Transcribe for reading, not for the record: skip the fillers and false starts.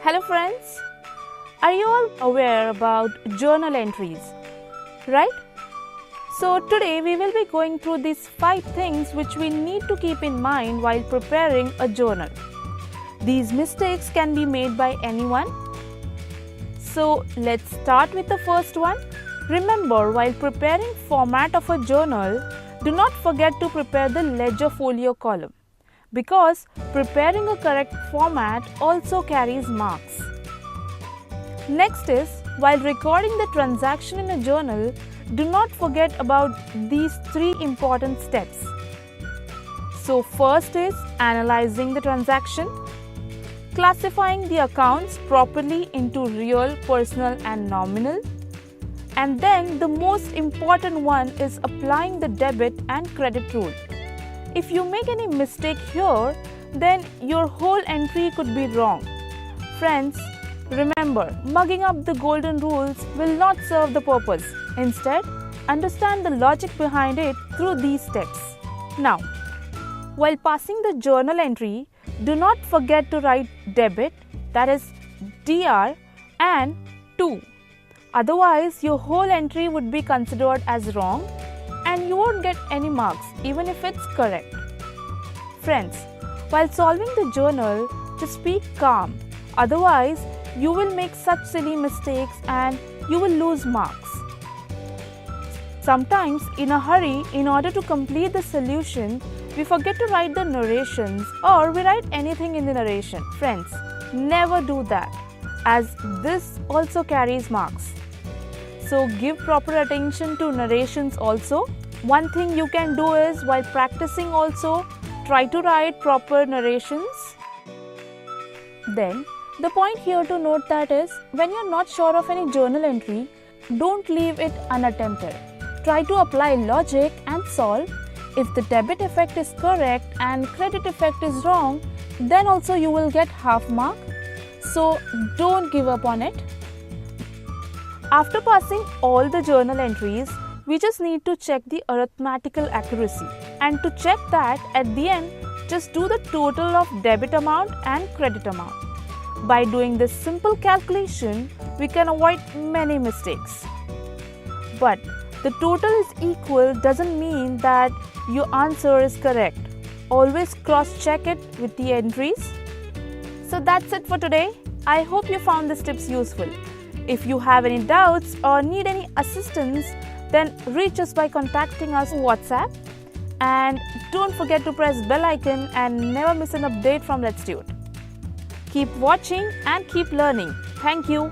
Hello friends, are you all aware about journal entries, right? So today we will be going through these 5 things which we need to keep in mind while preparing a journal. These mistakes can be made by anyone. So let's start with the first one. Remember, while preparing format of a journal, do not forget to prepare the ledger folio column, because preparing a correct format also carries marks. Next is, while recording the transaction in a journal, do not forget about these 3 important steps. So first is analyzing the transaction, classifying the accounts properly into real, personal and nominal, and then the most important one is applying the debit and credit rule. If you make any mistake here, then your whole entry could be wrong. Friends, remember, mugging up the golden rules will not serve the purpose. Instead, understand the logic behind it through these steps. Now, while passing the journal entry, do not forget to write debit, that is DR, and to. Otherwise, your whole entry would be considered as wrong and you won't get any marks even if it's correct. Friends, while solving the journal, just be calm. Otherwise, you will make such silly mistakes and you will lose marks. Sometimes, in a hurry, in order to complete the solution, we forget to write the narrations or we write anything in the narration. Friends, never do that, as this also carries marks. So give proper attention to narrations also. One thing you can do is, while practicing also, try to write proper narrations. Then, the point here to note that is, when you are not sure of any journal entry, don't leave it unattempted. Try to apply logic and solve. If the debit effect is correct and credit effect is wrong, then also you will get half mark. So don't give up on it. After passing all the journal entries, we just need to check the arithmetical accuracy. And to check that, at the end, just do the total of debit amount and credit amount. By doing this simple calculation, we can avoid many mistakes. But the total is equal doesn't mean that your answer is correct. Always cross-check it with the entries. So that's it for today. I hope you found these tips useful. If you have any doubts or need any assistance, then reach us by contacting us on WhatsApp. And don't forget to press bell icon and never miss an update from Letstute. Keep watching and keep learning. Thank you.